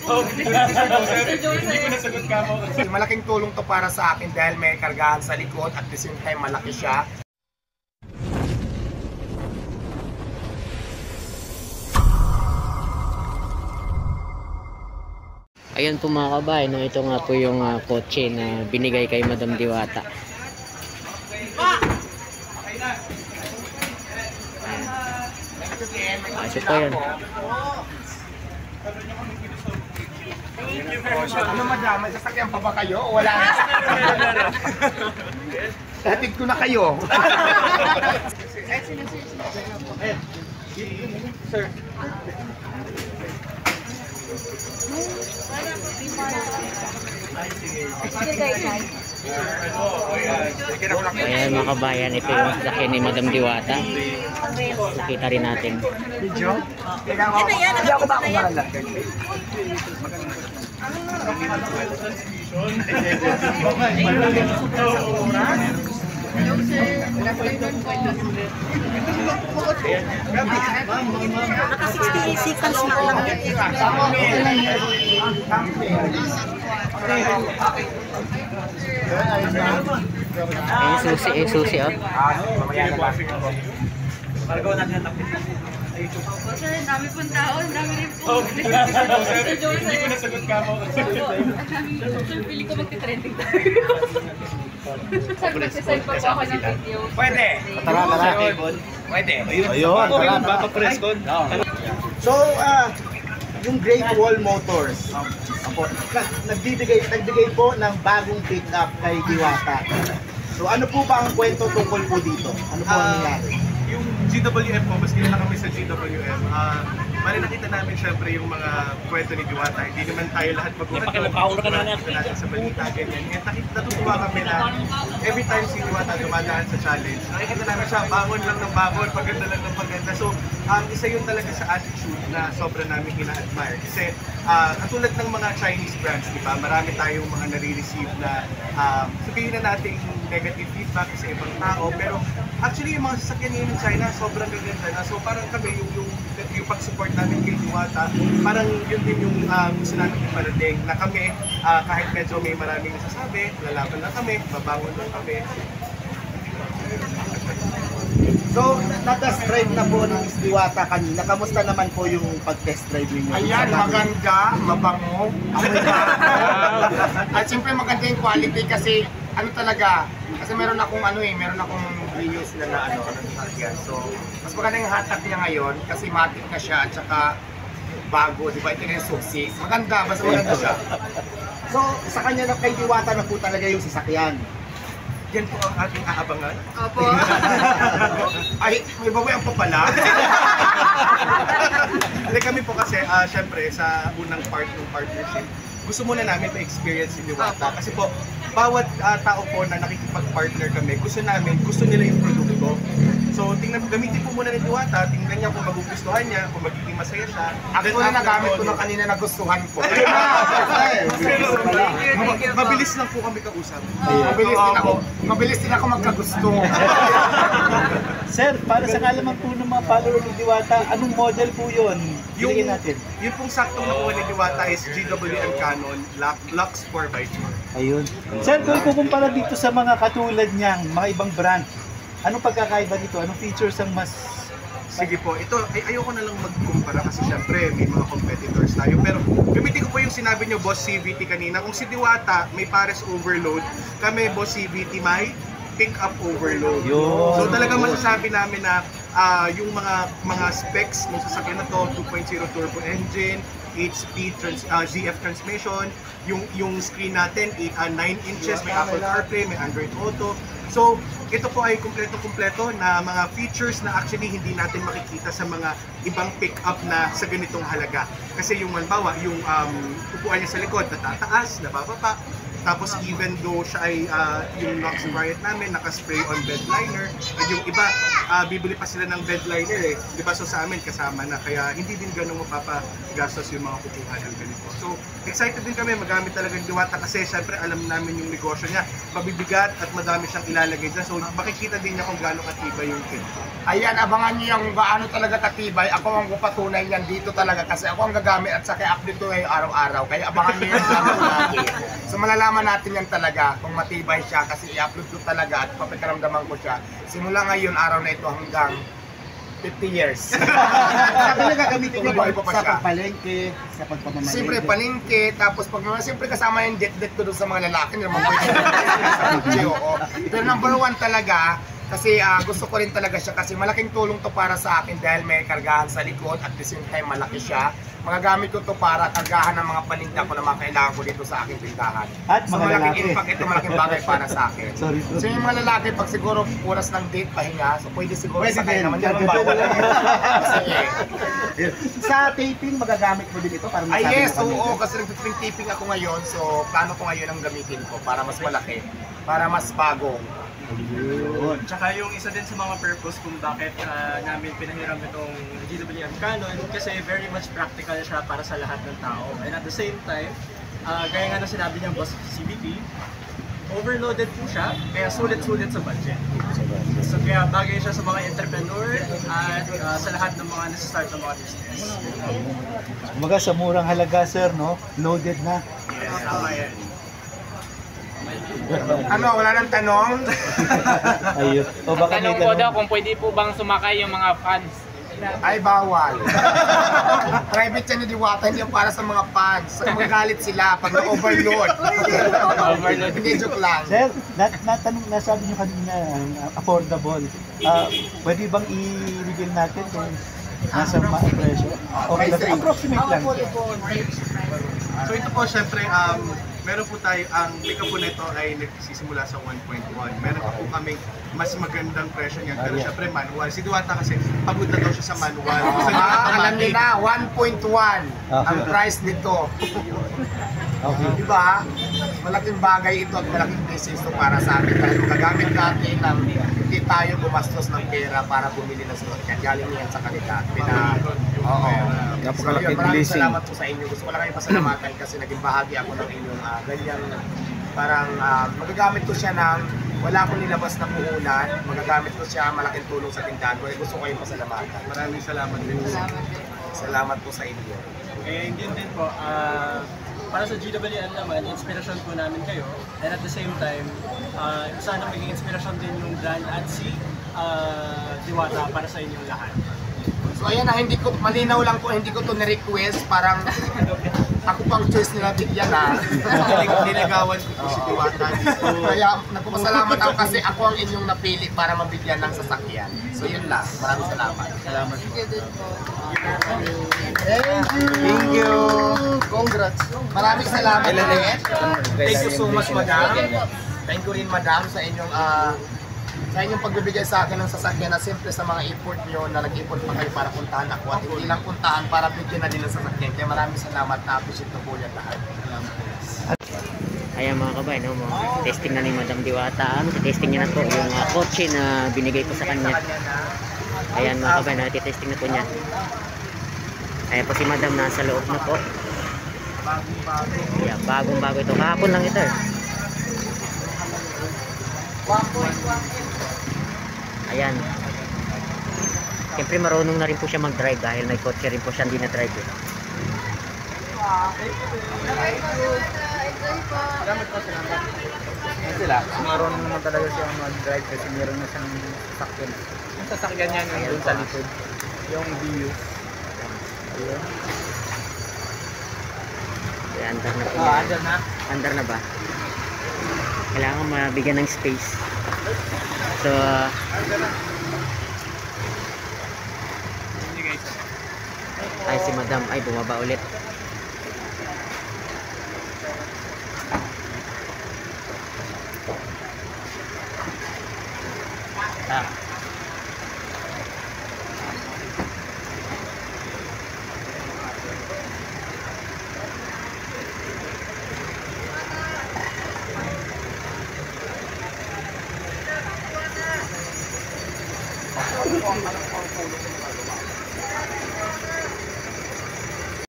Sir Joseph, hindi ko nasagot ka mo. Malaking tulong to para sa akin dahil may kargahan sa likod at the same time malaki siya. Ayun po mga kabayan, no? Ito nga po yung kotse na binigay kay Madam Diwata. Ito po yun. Ano madam, may sasakyan pa ba kayo o wala na? Hatid ko na kayo. Sir. Ayan mga kabayan, ito yung sasakyan ni Madam Diwata. Nakita rin natin. Video? Hindi ako ba akong mahala? Naka 68 seconds na lang yan. Susi oh. Mamaya na ba? Sir, dami pong tao, dami rin po. Sir Joseph, hindi ko nasagot ka mo. Sir, pili ko magti-trending tayo. Sir, magsisend pa po ako ng video. Pwede. Tara. Pwede. Ayun, tara. Press-con. So, yung Great Wall Motors, nagbigay po ng bagong pick-up kay Diwata. So, ano po ba ang kwento tungkol po dito? Ano po ang nangyari? Yung GWM po, mas kilala kami sa GWM. Bali nakita namin syempre yung mga kwento ni Diwata. Hindi naman tayo lahat mag-uwento natin sa balita, ganyan. And natutuwa kami na every time si Diwata dumadaan sa challenge, nakikita namin siya, bangon lang ng bangon, paganda lang ng paganda. So, isa yun talaga sa attitude na sobrang namin ina-admire. Kasi katulad ng mga Chinese brands, di ba? Marami tayong mga nare-receive na sabihin na natin negative feedback sa ibang tao. Pero actually yung mga sasakyan ngayon ng China, sobrang gaganda na. So parang kami, yung pag-support namin kay Diwata, parang yun din yung gusto namin iparating. Na kami, kahit medyo may maraming nasasabi, lalaban lang kami, babangon lang kami. So, na-test drive na po ng Miss Diwata kanina. Kamusta naman po yung pag-test drive ninyo? Ayan, maganda, mabango, amoy bago. At siyempre maganda yung quality kasi ano talaga, kasi meron akong reviews na sasakyan. So, mas maganda yung hatak niya ngayon kasi matic na siya at saka bago, di ba? Ito na yung susi. Maganda, basta maganda siya. So, sa kanya na kay Diwata na po talaga yung sasakyan. Yan po ang ating aabangan. Opo. Ay, may babayan pa pala. Hindi kami po kasi, syempre, sa unang part ng partnership, gusto muna namin ma-experience si Diwata. Kasi po, bawat tao po na nakikipag-partner kami, gusto nila yung produkto. So, gamitin po muna ni Diwata, tingnan niya kung magugustuhan niya, kung magiging masaya siya. Actually, nagamit ko na kanina nagustuhan ko. Mabilis lang po kami kausap. Mabilis din ako magkagusto. Sir, para sa kalaman po ng mga follower ni Diwata, anong model po yun? Bilhin natin. Yung pong saktong nakuha ni Diwata is GWM Canon Lux 4x4. Ayun. Sir, kung kukumpara dito sa mga katulad niyang mga ibang brand, anong pagkakaiba dito? Anong features ang mas... Sige po, ito, ayoko na lang magkumpara kasi syempre may mga competitors tayo. Pero gamitin ko po yung sinabi niyo, Boss CVT kanina. Kung si Diwata may pares overload, kami, Boss CVT, may pick-up overload. Yun. So talagang masasabi namin na yung mga specs ng sasakyan na to, 2.0 turbo engine, 8-speed ZF transmission, yung screen natin 9 inches, may Apple CarPlay, may Android Auto. So ito po ay kumpleto-kumpleto na mga features na actually hindi natin makikita sa mga ibang pick-up na sa ganitong halaga. Kasi yung halimbawa, yung upuan niya sa likod natataas, nabababa. Tapos even though siya ay yung Nox variant namin, naka-spray on bed liner, and yung iba, bibili pa sila ng bed liner eh. Di ba? So sa amin kasama na, kaya hindi din ganun mapapagastos yung mga kukuha ng ganito. So excited din kami magamit talaga ng Diwata kasi syempre alam namin yung negosyo niya, mabibigat at madami siyang ilalagay dyan. So makikita din niya kung gaano katibay yung kit. Ayan, abangan niyo yung gaano talaga katibay. Ako ang patunay niyan dito talaga kasi ako ang gagamit at saka update ko ngayon araw-araw. Kaya abangan niyo yung ano lagi. So malalaman natin yan talaga kung matibay siya kasi i-upload ko talaga at papakaramdaman ko siya. Simula ngayon, araw na ito hanggang 50 years. Sabi na gagamitin niya Tumaboy pa sa siya. pagpalengke, sa pagpamamalengke. Siyempre palengke, tapos pag siyempre kasama yung det-det ko doon sa mga lalaki, hindi naman pwede sa kutsi, oo. Pero number one talaga, kasi gusto ko rin talaga siya kasi malaking tulong to para sa akin dahil may kargahan sa likod at the same time malaki siya. Magagamit ko to para kargahan ng mga paninda ko na mga kailangan ko dito sa aking tindahan. At So mga malaking lalaki. impact ito, malaking bagay para sa akin. Sorry. So yung mga lalaki, pag siguro oras ng date pahinga, so pwede siguro Pwede sakay din. naman yan. Bawal. Sige. Sa taping, magagamit mo din ito para Ay masabi yes, ng pamilya. oo, kasi nag-twin taping ako ngayon, so plano ko ngayon ang gamitin ko para mas malaki, para mas bago. Yun. Tsaka yung isa din sa mga purpose kung bakit namin pinahiram itong GWM Canon kasi very much practical siya para sa lahat ng tao. And at the same time, gaya nga na sinabi niya Boss CBT, overloaded po siya, kaya sulit-sulit sa budget. So kaya bagay siya sa mga entrepreneur at sa lahat ng mga nasa-start ng mga business. Kumbaga sa murang halaga, sir, no? Loaded na. Yes, tama yan. Ano, wala nang tanong? Ayun. O baka may Tanong po daw tanong. kung pwede po bang sumakay yung mga fans. Ay, bawal. Private yan ni Diwata, hindi yung para sa mga fans. So, magalit sila pag na-overload. Overload. Hindi, joke lang. Sir, natanong, nasabi niyo kanina, affordable. Pwede bang i-reveal natin kung nasa presyo? Okay, sir. approximate lang. So ito po syempre, meron po tayo, ang pick-up po nito ay nagsisimula sa 1.1. Meron po kaming mas magandang presyo niyan. Pero syempre manual. Si Diwata kasi pagod na daw siya sa manual. Gusto niya Alam niyo automatic. na, 1.1 ang price nito. Okay. Di ba? Malaking bagay ito at malaking business ito para sa atin. Dahil magagamit natin ng hindi tayo gumastos ng pera para bumili ng sasakyan. Galing yan sa kanila. Oo. Napakalaking So, maraming blessing. salamat po sa inyo. Gusto ko lang kayong pasalamatan kasi naging bahagi ako ng inyong ganyan. Parang magagamit ko siya ng wala akong nilabas na puhunan. Magagamit ko siya malaking tulong sa tindahan ko. Gusto ko kayong pasalamatan. Maraming salamat din. Salamat po sa inyo. And yun din po, para sa GWM naman, inspirasyon po namin kayo. And at the same time, sana maging inspirasyon din yung brand at si Diwata para sa inyong lahat. So ayan na, hindi ko, malinaw lang po, hindi ko to ni-request. Parang ako pang choice nila bigyan na. Niligawan ko po si Diwata dito. Kaya nagpapasalamat ako kasi ako ang inyong napili para mabigyan ng sasakyan. So yun lang, maraming salamat. Salamat. Thank you. Congrats. Maraming salamat ulit. Thank you so much, madam. Thank you rin, madam, sa inyong pagbibigay sa akin ng sasakyan na siyempre sa mga import nyo na nag-import pa kayo para puntahan ako at hindi lang puntahan para bigyan na din ng sasakyan. Kaya maraming salamat na appreciate ko po yan lahat. Ayan mga kabayan, no, testing na ni Madam Diwata. Testing niya na po yung kotse na binigay ko sa kanya. Ayan mga kabayan, testing na po niya. Ayan po si Madam, nasa loob na po. Ayan, bagong bago ito. Kahapon lang ito eh. Ayan. Siyempre marunong na rin po siya mag-drive dahil may kotse rin po siya hindi na-drive eh. Sila, marunong naman talaga siya mag-drive kasi meron na siyang sasakyan. Yung sasakyan niya yung doon sa likod. Yung view. Ayun. Ayan, andar na po. Andar na. Andar na ba? Kailangan mabigyan ng space. So, ay si Madam ay bumaba ulit. po ang pulong?